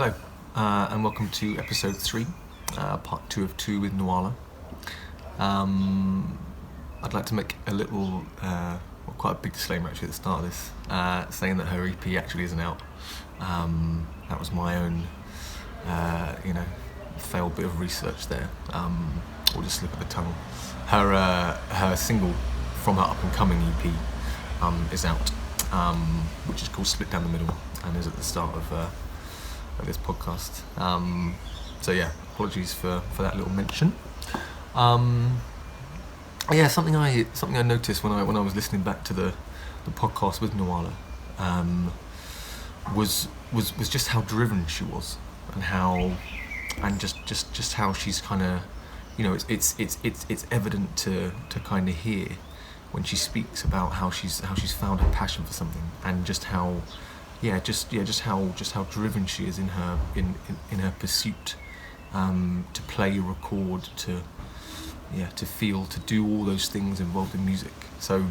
Hello, and welcome to episode 3, part 2 of 2 with Nuala. I'd like to make a little, quite a big disclaimer actually at the start of this, saying that her EP actually isn't out. That was my own, failed bit of research there, or just slip of the tongue. Her single from her up and coming EP is out, which is called Split Down the Middle, and is at the start of this podcast. Apologies for that little mention. Something I noticed when I was listening back to the podcast with Nuala was just how driven she was, and just how she's kind of, it's evident to kind of hear when she speaks about how she's found her passion for something, and just how driven she is in her pursuit to play, record, to feel, to do all those things involved in music. So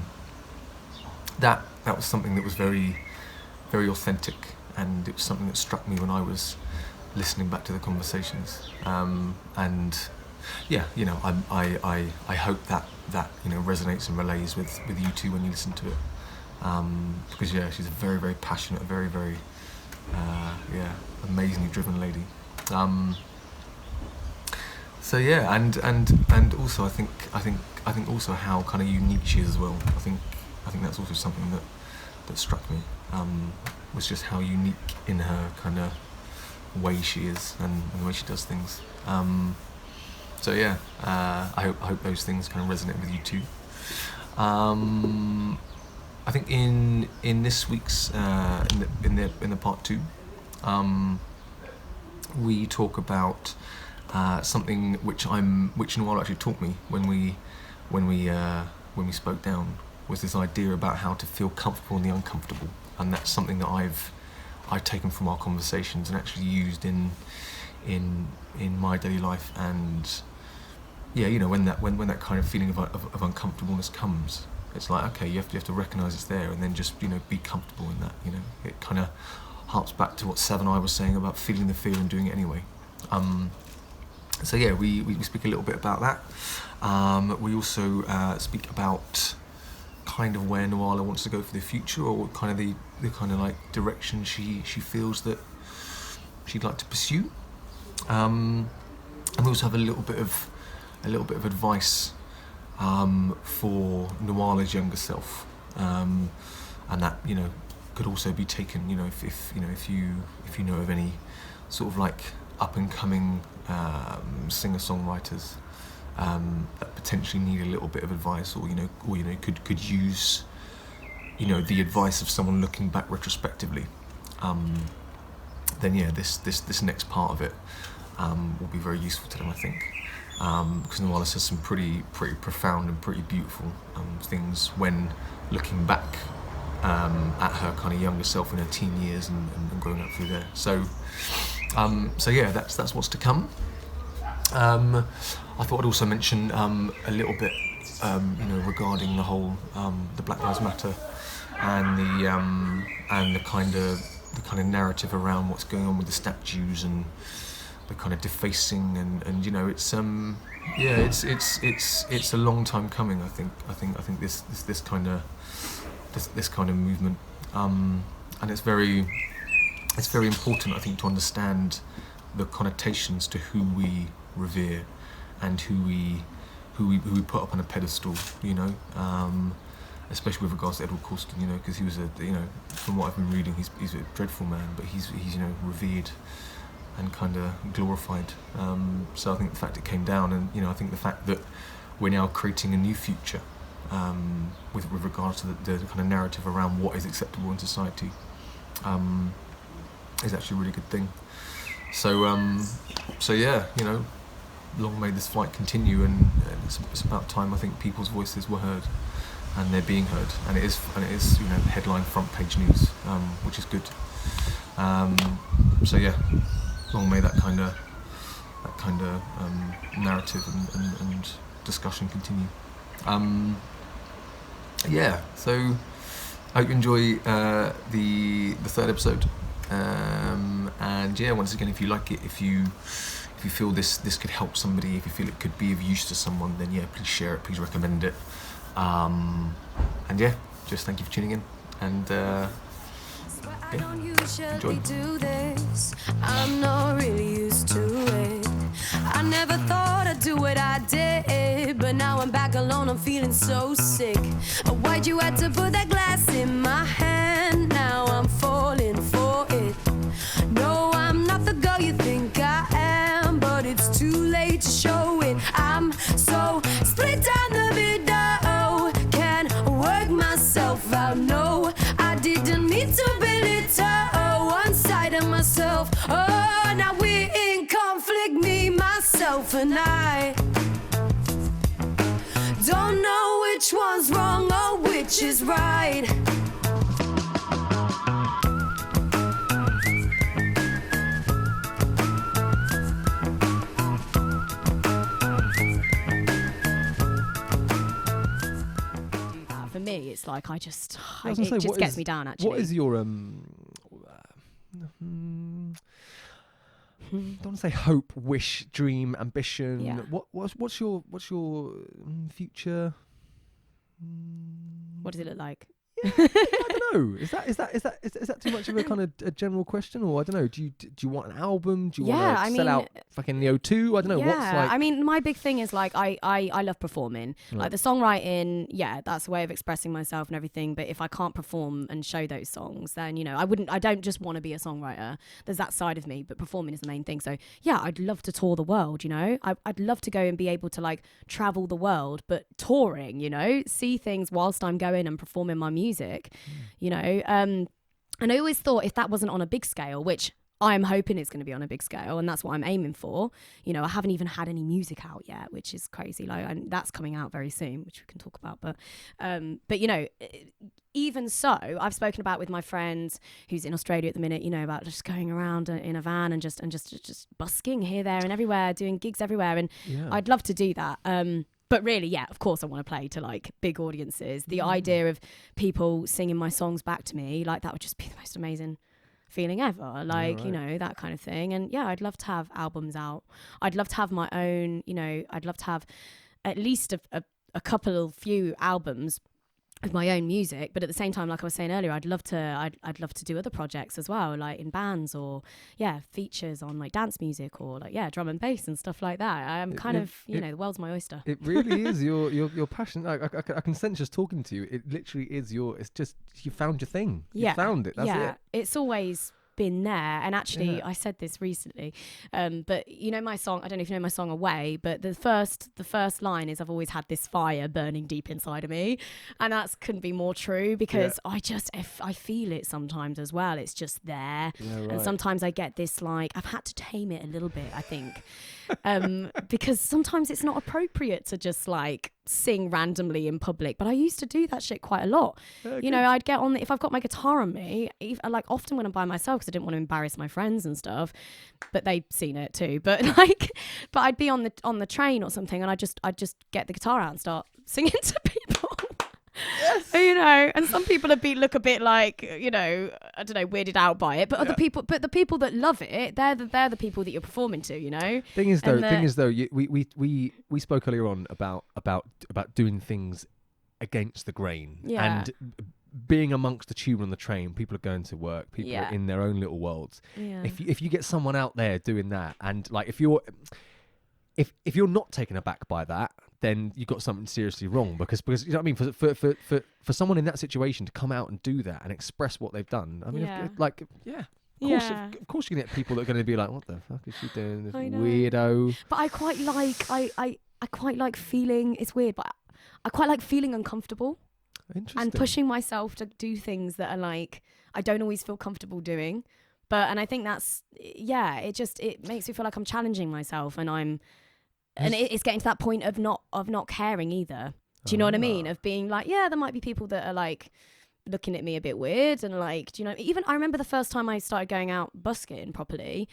that was something that was very, very authentic, and it was something that struck me when I was listening back to the conversations. I hope that resonates and relays with you too when you listen to it. Because she's a very, very passionate, very, very amazingly driven lady. And also I think also how kind of unique she is as well. I think that's also something that struck me, was just how unique in her kind of way she is, and the way she does things. I hope those things kind of resonate with you too. I think in this week's in the part 2, we talk about something which Nuala actually taught me when we spoke down, was this idea about how to feel comfortable in the uncomfortable, and that's something that I've taken from our conversations and actually used in my daily life. And when that kind of feeling of uncomfortableness comes, it's like, okay, you have to recognise it's there, and then just be comfortable in that. It kind of harps back to what Seven I was saying about feeling the fear and doing it anyway. We speak a little bit about that. We also speak about kind of where Nuala wants to go for the future, or kind of the kind of like direction she feels that she'd like to pursue. And we also have a little bit of advice for Nuala's younger self, and that could also be taken if you know of any sort of like up and coming singer-songwriters that potentially need a little bit of advice, or could use the advice of someone looking back retrospectively. Then this next part of it will be very useful to them, I think. Because Nuala says some pretty profound and pretty beautiful things when looking back at her kind of younger self in her teen years and growing up through there. That's what's to come. I thought I'd also mention a little bit, regarding the whole the Black Lives Matter and the kind of narrative around what's going on with the statues and the kind of defacing, and it's a long time coming. I think this kind of movement, and it's very important, I think, to understand the connotations to who we revere and who we put up on a pedestal, especially with regards to Edward Colston, because he was from what I've been reading, he's a dreadful man, but he's revered and kind of glorified. So I think the fact it came down, and I think the fact that we're now creating a new future with regards to the kind of narrative around what is acceptable in society, is actually a really good thing. Long may this fight continue, and it's about time, I think, people's voices were heard, and they're being heard, and it is headline front page news, which is good. Long may that kind of narrative and discussion continue. So I hope you enjoy the third episode, and And yeah, once again, if you like it, if you feel this could help somebody, if you feel it could be of use to someone, then yeah, please share it, please recommend it. And yeah, just thank you for tuning in. And I don't usually do this. I'm not really used to it. I never thought I'd do what I did, but now I'm back alone, I'm feeling so sick. Why'd you have to put that glass in my hand? Now I'm falling for it. No, I'm not the girl you think I am, but it's too late to show it. I'm so split down the middle, can't work myself out. No, I didn't mean to belittle one side of myself. Oh, now we're in conflict, me, myself and I. Don't know which one's wrong or which is right. For me, it's like it just what gets me down. Actually, what is your don't want to say hope, wish, dream, ambition? Yeah. What's your future? What does it look like? I don't know. Is that too much of a kind of a general question, or I don't know? Do you want an album? Do you want to sell out fucking the O2? I don't know. Yeah, What's like? I mean, my big thing is like I love performing. Right. Like the songwriting, yeah, that's a way of expressing myself and everything. But if I can't perform and show those songs, then I don't just want to be a songwriter. There's that side of me, but performing is the main thing. So yeah, I'd love to tour the world. I'd love to go and be able to like travel the world, but touring. See things whilst I'm going and performing my music. And I always thought if that wasn't on a big scale, which I'm hoping it's going to be on a big scale, and that's what I'm aiming for. I haven't even had any music out yet, which is crazy. And that's coming out very soon, which we can talk about. But even so, I've spoken about with my friend who's in Australia at the minute, about just going around in a van and just busking here, there, and everywhere, doing gigs everywhere, and I'd love to do that. But really, yeah, of course I want to play to like big audiences. The idea of people singing my songs back to me, like that would just be the most amazing feeling ever. Like, that kind of thing. And yeah, I'd love to have albums out. I'd love to have my own, I'd love to have at least a few albums of my own music, but at the same time, like I was saying earlier, I'd love to do other projects as well, like in bands or features on like dance music or like drum and bass and stuff like that. I'm the world's my oyster. It really is your passion. I can sense just talking to you. It literally is it's just you found your thing. You found it. That's it. It's always been there, and actually I said this recently, but my song, I don't know if you know my song Away, but the first line is I've always had this fire burning deep inside of me, and that couldn't be more true, because I feel it sometimes as well. It's just there, and sometimes I get this like I've had to tame it a little bit, I think, because sometimes it's not appropriate to just like sing randomly in public, but I used to do that shit quite a lot. I'd get on if I've got my guitar on me, like often when I'm by myself, because I didn't want to embarrass my friends and stuff, but they'd seen it too, but I'd be on the train or something, and I'd just get the guitar out and start singing to people. Yes. And some people look a bit like, I don't know, weirded out by it, but the people that love it, they're the people that you're performing to, Thing is though, we spoke earlier on about doing things against the grain, and being amongst the tune on the train. People are going to work, people are in their own little worlds. If you get someone out there doing that, and like if you're not taken aback by that, then you got something seriously wrong, because you know what I mean, for someone in that situation to come out and do that and express what they've done, I mean, of course you can get people that are going to be like, what the fuck is she doing, this weirdo? But I quite like feeling, it's weird, but I quite like feeling uncomfortable and pushing myself to do things that are like I don't always feel comfortable doing, and I think that's it makes me feel like I'm challenging myself, and it's getting to that point of not caring either. Do you know what I mean? Of being like, there might be people that are like looking at me a bit weird, and like, do you know, even I remember the first time I started going out busking properly,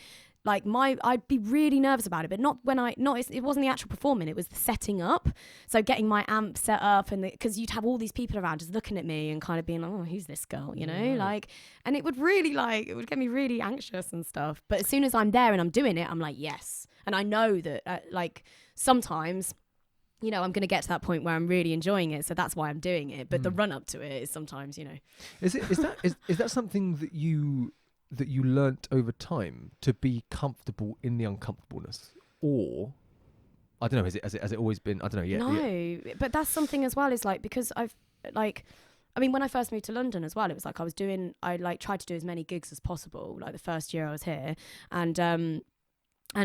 like I'd be really nervous about it, but not when it wasn't the actual performing, it was the setting up. So getting my amp set up, and because you'd have all these people around just looking at me and kind of being like, oh, who's this girl, you know, like, and it would really it would get me really anxious and stuff. But as soon as I'm there and I'm doing it, I'm like, yes. And I know that like sometimes, you know, I'm going to get to that point where I'm really enjoying it. So that's why I'm doing it. But the run up to it is sometimes, you know. Is that something that you learnt over time, to be comfortable in the uncomfortableness? Or I don't know, has it always been, I don't know yet? No, but that's something as well, is like, because when I first moved to London as well, it was like I like tried to do as many gigs as possible, like the first year I was here, and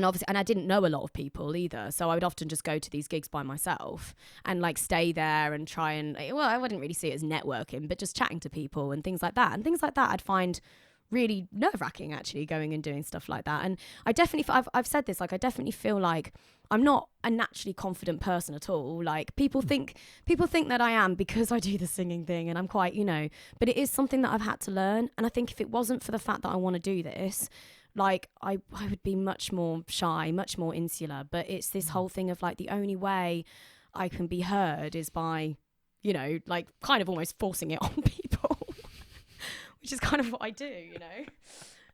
obviously, and I didn't know a lot of people either, so I would often just go to these gigs by myself and like stay there and try and, well, I wouldn't really see it as networking, but just chatting to people and things like that I'd find really nerve-wracking, actually, going and doing stuff like that. And I definitely, I've said this, like, I definitely feel like I'm not a naturally confident person at all. Like, people think that I am because I do the singing thing and I'm quite, you know, but it is something that I've had to learn. And I think if it wasn't for the fact that I want to do this, like, I would be much more shy, much more insular. But it's this whole thing of like, the only way I can be heard is by, you know, like, kind of almost forcing it on people. Which is kind of what I do, you know.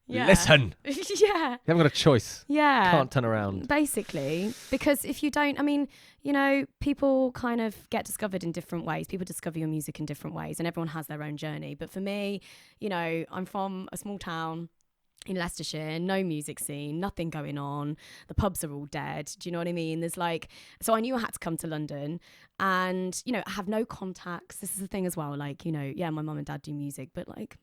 Yeah. Listen. Yeah. You haven't got a choice. Yeah. Can't turn around. Basically, because if you don't, I mean, you know, people kind of get discovered in different ways. People discover your music in different ways, and everyone has their own journey. But for me, you know, I'm from a small town in Leicestershire, no music scene, nothing going on. The pubs are all dead. Do you know what I mean? There's like, so I knew I had to come to London, and, you know, I have no contacts. This is the thing as well. Like, you know, yeah, my mum and dad do music, but like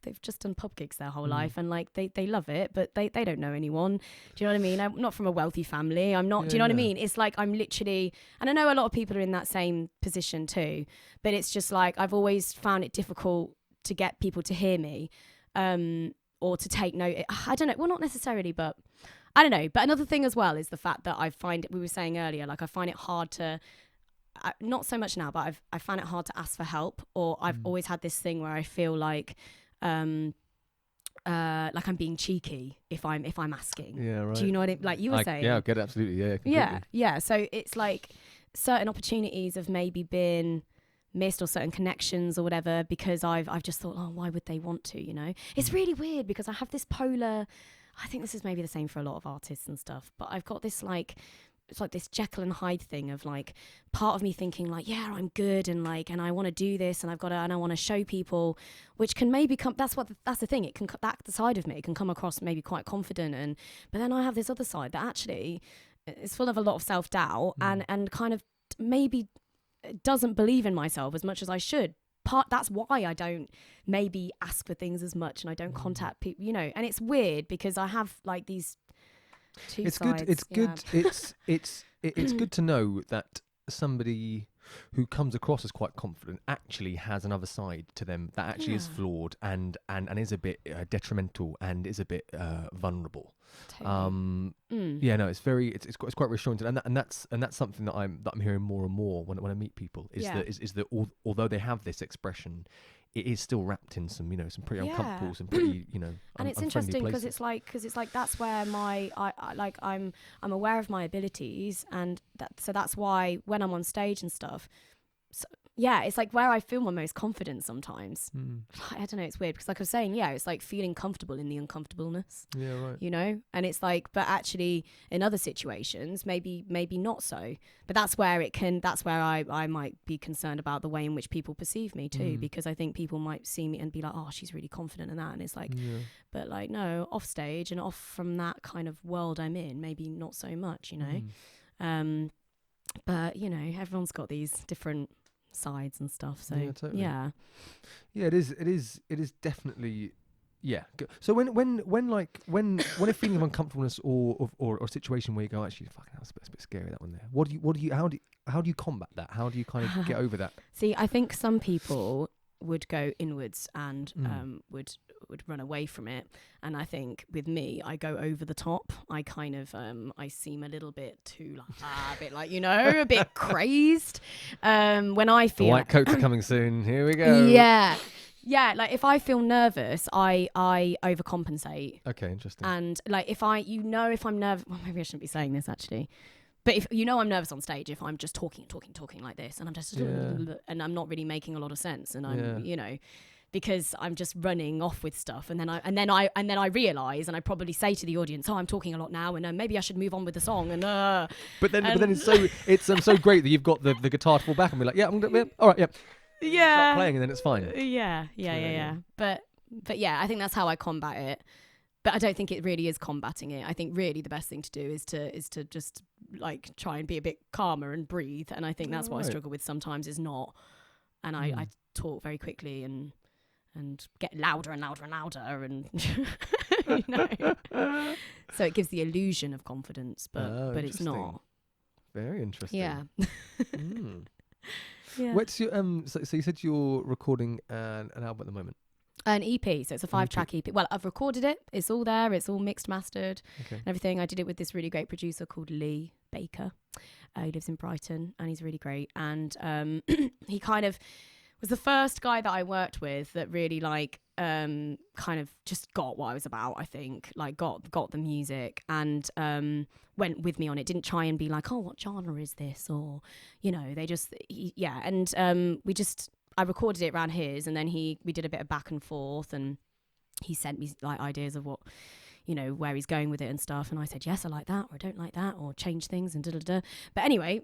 they've just done pub gigs their whole life, and like they love it, but they don't know anyone. Do you know what I mean? I'm not from a wealthy family. I'm not. Do you know what I mean? It's like I'm literally, and I know a lot of people are in that same position too, but it's just like I've always found it difficult to get people to hear me, or to take note. I don't know. Well, not necessarily, but I don't know. But another thing as well is the fact that I find, we were saying earlier, like I find it hard to, not so much now, but I find it hard to ask for help, or I've always had this thing where I feel like I'm being cheeky if I'm asking. Yeah, right. Do you know what like you were saying? Yeah, I get it, absolutely. Yeah, completely. Yeah. So it's like certain opportunities have maybe been missed, or certain connections or whatever, because I've just thought, oh, why would they want to? You know, it's really weird because I have this polar. I think this is maybe the same for a lot of artists and stuff, but I've got this like, it's like this Jekyll and Hyde thing of like, part of me thinking like, yeah, I'm good, and like, and I want to do this, and I want to show people, which can maybe come, that's the thing, it can, that the side of me can come across maybe quite confident, but then I have this other side that actually is full of a lot of self-doubt, and kind of maybe doesn't believe in myself as much as I should. That's why I don't maybe ask for things as much, and I don't contact people, you know, and it's weird because I have like these two sides. It's good to know that somebody who comes across as quite confident actually has another side to them that actually is flawed and is a bit detrimental and is a bit vulnerable. Totally. Yeah, no, it's quite reassuring, and that's something that I'm hearing more and more when I meet people is that although they have this expression, it is still wrapped in some, you know, some pretty uncomfortable, some pretty, you know, and it's interesting because it's like that's where I'm aware of my abilities, and that's why when I'm on stage and stuff, yeah, it's like where I feel my most confident sometimes. I don't know, it's weird because like I was saying, yeah, it's like feeling comfortable in the uncomfortableness. Yeah, right. You know, and it's like, but actually in other situations, maybe not so. But that's where I might be concerned about the way in which people perceive me too, because I think people might see me and be like, oh, she's really confident in that, and it's like, but like no, off stage and off from that kind of world I'm in, maybe not so much, you know. But you know, everyone's got these different sides and stuff, so yeah, it is definitely, yeah. So when a feeling of uncomfortableness or a situation where you go, actually, fucking, that was a bit scary, that one there, how do you combat that? How do you kind of get over that? See, I think some people would go inwards and would run away from it, and I think with me, I go over the top. I kind of I seem a little bit too a bit like, you know, a bit crazed when I feel the white coats are coming soon, here we go. Yeah, like if I feel nervous, I overcompensate. Okay, interesting. And like if I'm nervous, well, maybe I shouldn't be saying this actually, but if I'm nervous on stage, if I'm just talking like this, and I'm just and I'm not really making a lot of sense, and I'm because I'm just running off with stuff, and then I realize, and I probably say to the audience, oh, I'm talking a lot now, and maybe I should move on with the song, and but then it's so great that you've got the guitar to fall back and be like, yeah, all right, yeah. Start playing and then it's fine. Yeah. But yeah, I think that's how I combat it. But I don't think it really is combating it. I think really the best thing to do is to just like try and be a bit calmer and breathe. And I think that's what I struggle with sometimes is not. And I talk very quickly and get louder and louder and louder and so it gives the illusion of confidence, but it's not. Very interesting. Yeah. Yeah. What's your so you said you're recording an album at the moment? An EP, so it's a 5-track EP. Well, I've recorded it. It's all there. It's all mixed, mastered, and everything. I did it with this really great producer called Lee Baker. He lives in Brighton, and he's really great. And he kind of was the first guy that I worked with that really like kind of just got what I was about. I think like got the music and went with me on it. Didn't try and be like, oh, what genre is this, or they just And I recorded it around his, and then we did a bit of back and forth, and he sent me like ideas of what where he's going with it and stuff, and I said yes, I like that, or I don't like that, or change things and da. But anyway,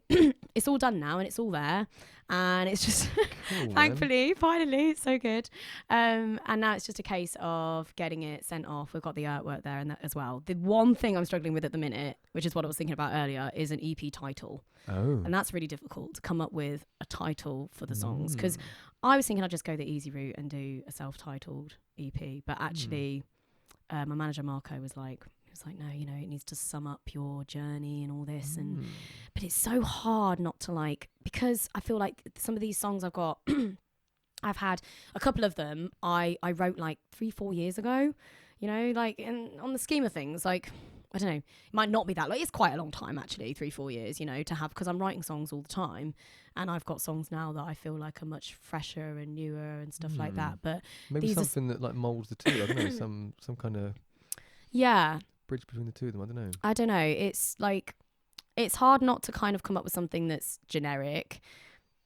it's all done now and it's all there, and it's just cool, thankfully finally it's so good, and now it's just a case of getting it sent off. We've got the artwork there and that as well. The one thing I'm struggling with at the minute, which is what I was thinking about earlier, is an EP title. And that's really difficult to come up with a title for the songs, because I was thinking I'd just go the easy route and do a self-titled EP, but actually my manager Marco was like no, it needs to sum up your journey and all this, and but it's so hard not to like, because I feel like some of these songs I've got I've had a couple of them I wrote like 3-4 years ago, like, and on the scheme of things, like I don't know, it might not be that, like it's quite a long time actually, 3-4 years, to have, because I'm writing songs all the time, and I've got songs now that I feel like are much fresher and newer and stuff like that. But maybe something that like molds the two. I don't know, some kind of bridge between the two of them. I don't know. It's like, it's hard not to kind of come up with something that's generic,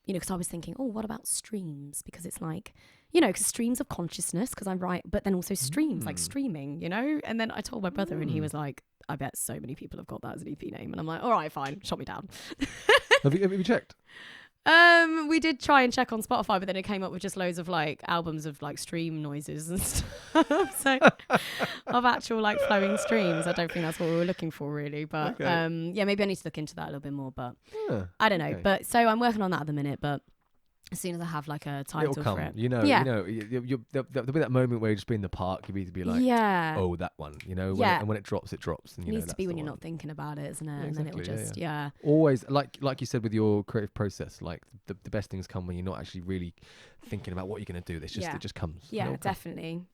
because I was thinking, oh, what about streams? Because it's like, because streams of consciousness, because I write, but then also streams, like streaming, And then I told my brother, and he was like, I bet so many people have got that as an EP name. And I'm like, all right, fine, shut me down. Have you checked? We did try and check on Spotify, but then it came up with just loads of like albums of like stream noises and stuff. So of actual like flowing streams. I don't think that's what we were looking for really, but maybe I need to look into that a little bit more, but I don't know. Okay. But so I'm working on that at the minute, but as soon as I have like a title it'll come, for it, there'll be that moment where you just be in the park, you'll either be like, oh, that one, and when it drops, it drops. And it needs to be when you're not thinking about it, isn't it? Yeah, exactly, and then it'll just, always, like you said with your creative process, like the best things come when you're not actually really thinking about what you're going to do. It just comes. Yeah, definitely.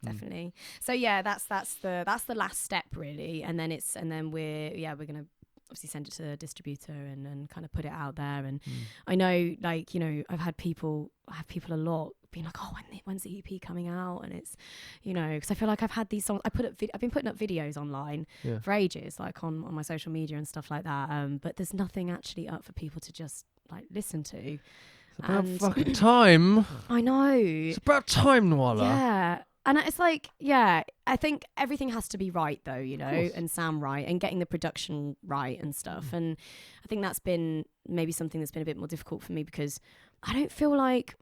So yeah, that's the last step really, and then we're going to obviously send it to the distributor and kind of put it out there. And I know, like, I've had people a lot being like, oh, when's the EP coming out? And it's, because I feel like I've had these songs, I've been putting up videos online for ages, like on my social media and stuff like that, but there's nothing actually up for people to just like listen to. It's about fucking time. I know. It's about time, Nuala. Yeah. And it's like, I think everything has to be right though, and sound right, and getting the production right and stuff. And I think that's been maybe something that's been a bit more difficult for me, because I don't feel like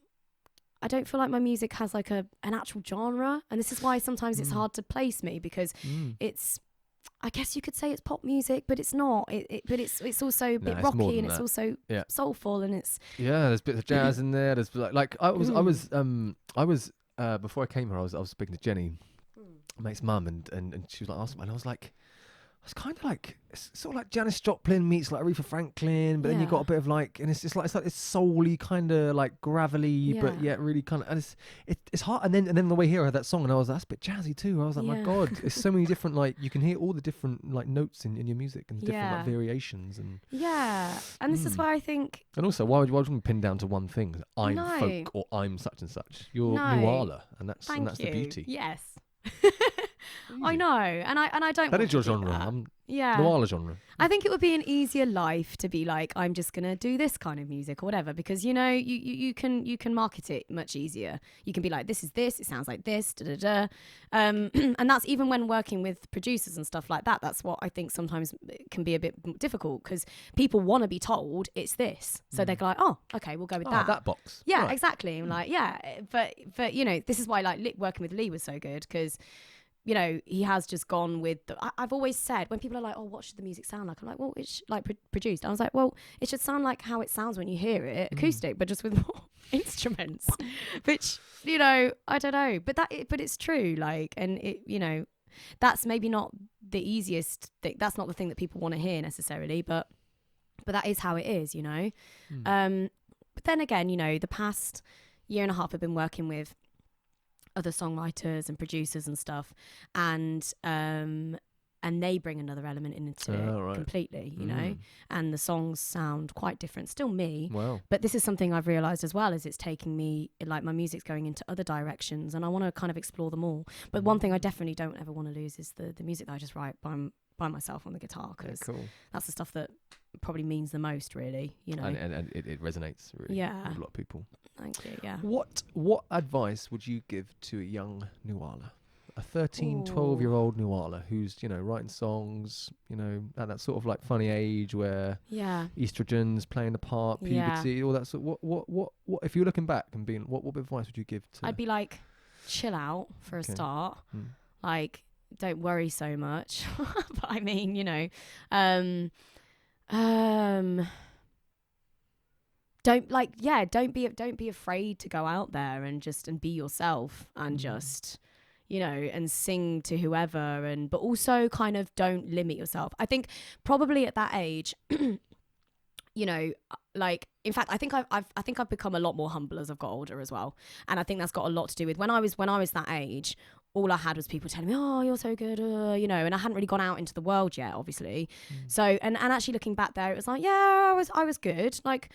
my music has like an actual genre. And this is why sometimes it's hard to place me, because it's, I guess you could say it's pop music, but it's not. But it's also a bit rocky, and it's also soulful, and it's there's bits of jazz in there. There's like I was before I came here, I was speaking to Jenny, mate's mum, and she was like asking me, and I was like, it's kind of like it's sort of like Janis Joplin meets like Aretha Franklin, but then you got a bit of like, and it's like it's soul-y kind of like gravelly, but yet really kind of, and it's hard. And then the way here I heard that song, and I was that's a bit jazzy too. I was like, my God, it's so many different, like you can hear all the different like notes in your music and different like variations and and this is why I think. And also, why would you pin down to one thing? I'm folk or I'm such and such. You're Nuala, and that's the beauty. Yes. I know, and I don't. That want is your to do genre. that. Yeah, Nuala genre. I think it would be an easier life to be like, I'm just gonna do this kind of music or whatever, because you know you can market it much easier. You can be like, this is this, it sounds like this, da da da, and that's even when working with producers and stuff like that. That's what I think sometimes can be a bit difficult, because people want to be told it's this, so they're like, oh, okay, we'll go with that box. Yeah, right. exactly. I'm like, yeah, but you know, this is why like working with Lee was so good, because you know, he has just gone with I've always said, when people are like, oh, what should the music sound like? I'm like, well, it's like produced. I was like, well, it should sound like how it sounds when you hear it, acoustic, but just with more instruments, which, you know, I don't know, but it's true. Like, and it, you know, that's maybe not the easiest thing. That's not the thing that people want to hear necessarily, but that is how it is, you know? But then again, you know, the past year and a half I've been working with other songwriters and producers and stuff, and they bring another element into it completely, you know, and the songs sound quite different. Still me, but this is something I've realised as well, is it's taking me, like, my music's going into other directions, and I want to kind of explore them all. But one thing I definitely don't ever want to lose is the music that I just write by myself on the guitar, because that's the stuff that probably means the most, really, you know. And it resonates really with a lot of people. Thank you. Yeah. What advice would you give to a young Nuala, a 13, 12-year-old Nuala who's, you know, writing sons, you know, at that sort of like funny age where estrogen's playing a part, puberty, all that sort of, what if you're looking back and being, what advice would you give to? I'd be like, chill out for a start. Like, don't worry so much. But I mean, you know, don't be afraid to go out there and be yourself and just, you know, and sing to whoever, but also kind of don't limit yourself. I think probably at that age, you know, like, in fact, I think I've become a lot more humble as I've got older as well, and I think that's got a lot to do with when I was that age. All I had was people telling me, oh, you're so good, you know, and I hadn't really gone out into the world yet, obviously. So, and actually looking back there, it was like, yeah, I was good. Like,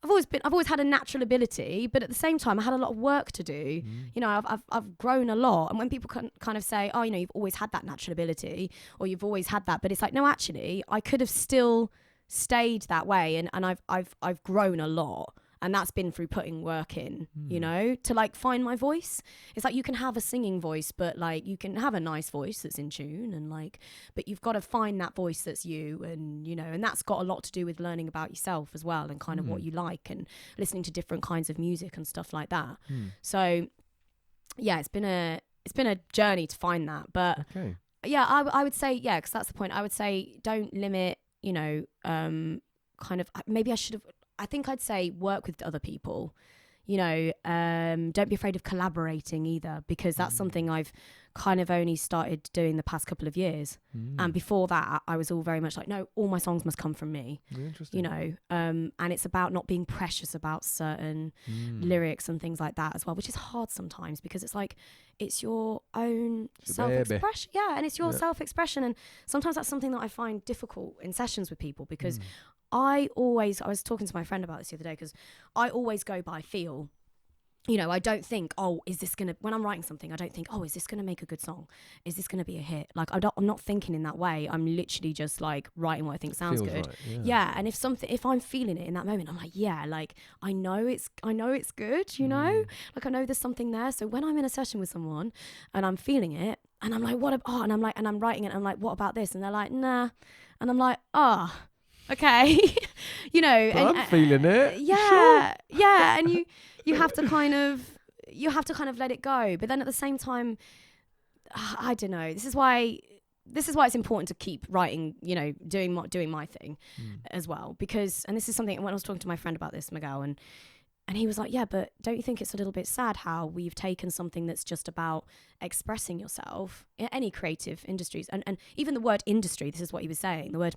I've always had a natural ability, but at the same time, I had a lot of work to do. You know, I've grown a lot. And when people kind of say, oh, you know, you've always had that natural ability, or you've always had that, but it's like, no, actually, I could have still stayed that way, and I've grown a lot. And that's been through putting work in, you know, to like find my voice. It's like you can have a singing voice, but like you can have a nice voice that's in tune, and like, but you've got to find that voice that's you, and, you know, and that's got a lot to do with learning about yourself as well, and kind of what you like, and listening to different kinds of music and stuff like that. So yeah, it's been a journey to find that. But yeah, I would say, yeah, because that's the point. I would say don't limit, you know, kind of, maybe I think I'd say work with other people, you know, don't be afraid of collaborating either, because that's something I've kind of only started doing the past couple of years. And before that, I was all very much like, no, all my songs must come from me, you know, and it's about not being precious about certain lyrics and things like that as well, which is hard sometimes, because it's like, it's your own self-expression. Yeah, and it's your self-expression. And sometimes that's something that I find difficult in sessions with people, because I was talking to my friend about this the other day, because I always go by feel. You know, I don't think, oh, when I'm writing something, I don't think, oh, is this going to make a good song? Is this going to be a hit? Like, I'm not thinking in that way. I'm literally just like writing what I think sounds good. Right, yeah. And if I'm feeling it in that moment, I'm like, yeah, like, I know it's good, you know? Like, I know there's something there. So when I'm in a session with someone and I'm feeling it, and I'm like, and I'm writing it, and I'm like, what about this? And they're like, nah. And I'm like, okay. You know, but and I'm feeling it. Yeah. Sure. Yeah. And you have to kind of let it go. But then at the same time, I don't know. This is why it's important to keep writing, you know, doing my thing as well. Because, and this is something, when I was talking to my friend about this, Miguel, and And he was like, yeah, but don't you think it's a little bit sad how we've taken something that's just about expressing yourself in any creative industries, and even the word industry, this is what he was saying, the word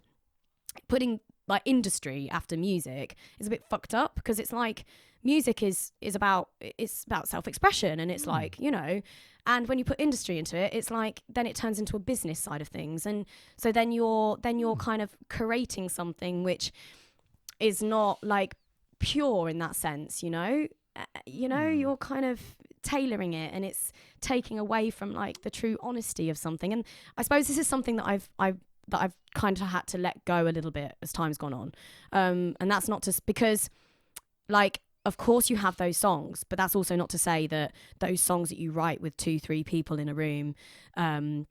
putting like industry after music is a bit fucked up, because it's like music is about self-expression, and it's like, you know, and when you put industry into it, it's like then it turns into a business side of things, and so then you're kind of creating something which is not like pure in that sense, you know, you're kind of tailoring it, and it's taking away from like the true honesty of something. And I suppose this is something that I've kind of had to let go a little bit as time's gone on, and that's not just because, like, of course you have those songs, but that's also not to say that those songs that you write with 2-3 people in a room that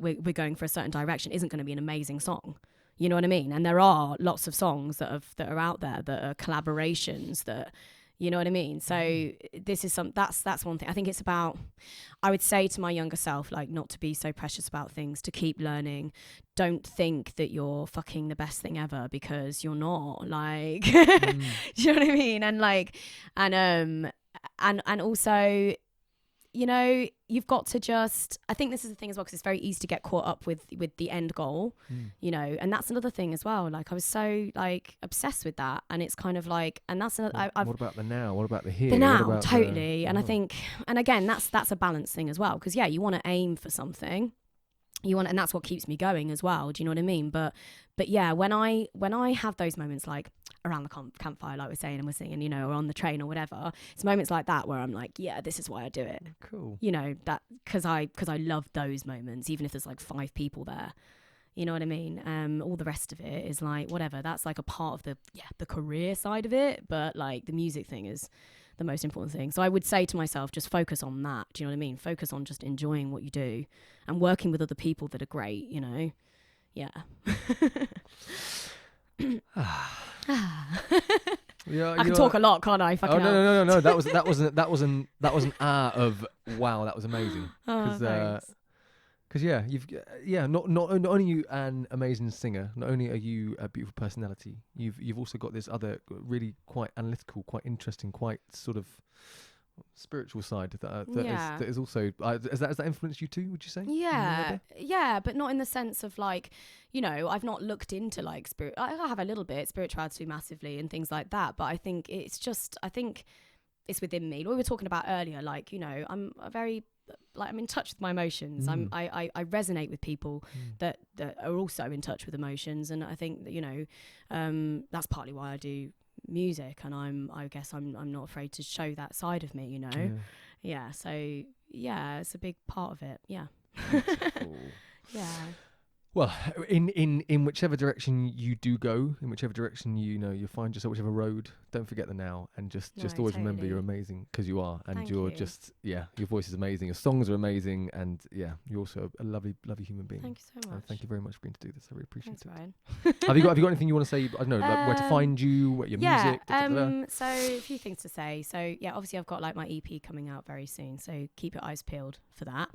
we're going for a certain direction isn't going to be an amazing song. You know what I mean? And there are lots of songs that are out there that are collaborations that, you know what I mean? So this is that's one thing. I think it's about, I would say to my younger self, like, not to be so precious about things, to keep learning. Don't think that you're fucking the best thing ever, because you're not, like, do you know what I mean? And like, and also, you know, you've got to just, I think this is the thing as well, because it's very easy to get caught up with the end goal, you know, and that's another thing as well. Like, I was so like obsessed with that, and it's kind of like, and that's another, what about the now? What about the here? The now, totally. And I think, and again, that's a balance thing as well, because yeah, you want to aim for something, and that's what keeps me going as well. Do you know what I mean? But yeah, when I have those moments, like around the campfire, like we're saying, and we're singing, you know, or on the train or whatever, it's moments like that where I'm like, yeah, this is why I do it. Cool. You know, that because I love those moments, even if there's like 5 people there. You know what I mean? All the rest of it is like whatever. That's like a part of the career side of it, but like the music thing is the most important thing. So I would say to myself, just focus on that. Do you know what I mean? Focus on just enjoying what you do and working with other people that are great, you know? Yeah. Yeah, I can talk a lot, can't I? Fucking no. That was an of wow. That was amazing. Because not only are you an amazing singer, not only are you a beautiful personality, you've also got this other really quite analytical, quite interesting, quite sort of spiritual side that is also has that influenced you too, would you say? Yeah, but not in the sense of like, you know, I've not looked into like spirit. I have a little bit spirituality massively and things like that, but I think it's within me. What we were talking about earlier, like, you know, I'm in touch with my emotions. I resonate with people that are also in touch with emotions, and I think that, you know, that's partly why I do music, and I guess I'm not afraid to show that side of me, you know. So it's a big part of it. Cool. Well, in whichever direction you do go, in whichever direction you find yourself, whichever road, don't forget the now, and just always remember you're amazing, because you are, and your voice is amazing, your songs are amazing, and you're also a lovely human being. Thank you so much. Thank you very much for agreeing to do this. I really appreciate it. Ryan. Have you got anything you want to say? I don't know, like where to find you, your music. So a few things to say. So obviously I've got like my EP coming out very soon, so keep your eyes peeled for that.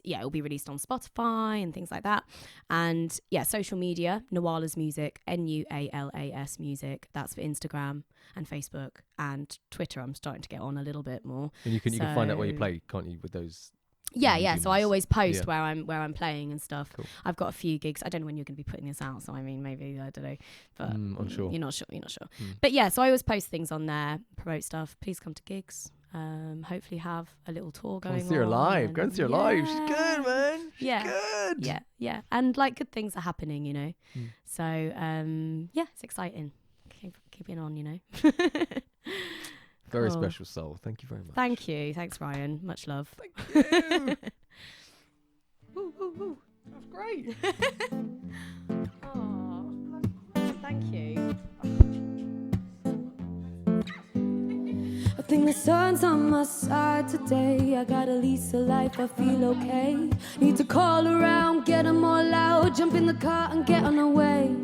It'll be released on Spotify and things like that, and social media, Nuala's Music, Nualas Music. That's for Instagram and Facebook and Twitter. I'm starting to get on a little bit more, and you can find out where you play, can't you, with those? So I always post where I'm playing and stuff. Cool. I've got a few gigs. I don't know when you're going to be putting this out, so I mean, maybe, I don't know, but unsure. You're not sure. But so I always post things on there, promote stuff. Please come to gigs. Hopefully have a little tour going on. Go and see her live. She's good, man. She's good. Yeah. And like good things are happening, you know. So it's exciting. Keeping on, you know. Very special soul. Thank you very much. Thank you. Thanks, Ryan. Much love. Thank you. Woo, woo, woo. That's great. Thank you. I think the sun's on my side today. I got a lease of life, I feel okay. Need to call around, get them all out, jump in the car and get on our way.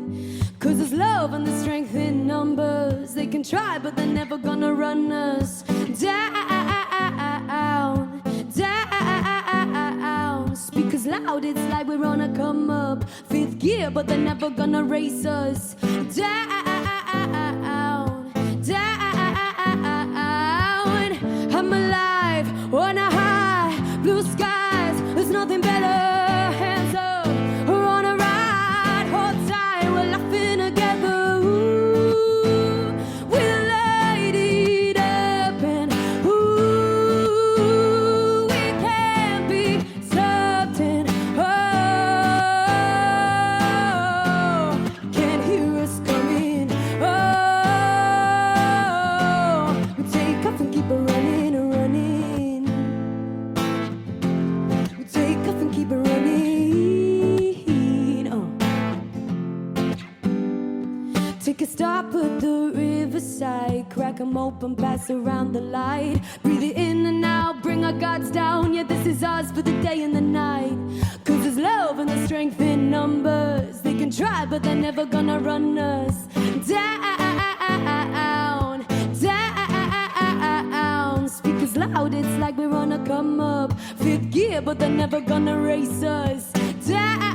Cause there's love and there's strength in numbers. They can try, but they're never gonna run us down. Speakers loud, it's like we're on a come up. 5th gear, but they're never gonna race us down. Take a stop at the riverside, crack 'em open, pass around the light. Breathe it in and out, bring our guards down. Yeah, this is ours for the day and the night. Cause there's love and the strength in numbers. They can try, but they're never gonna run us down. Speakers loud, it's like we're on a come up. Fifth gear, but they're never gonna race us down.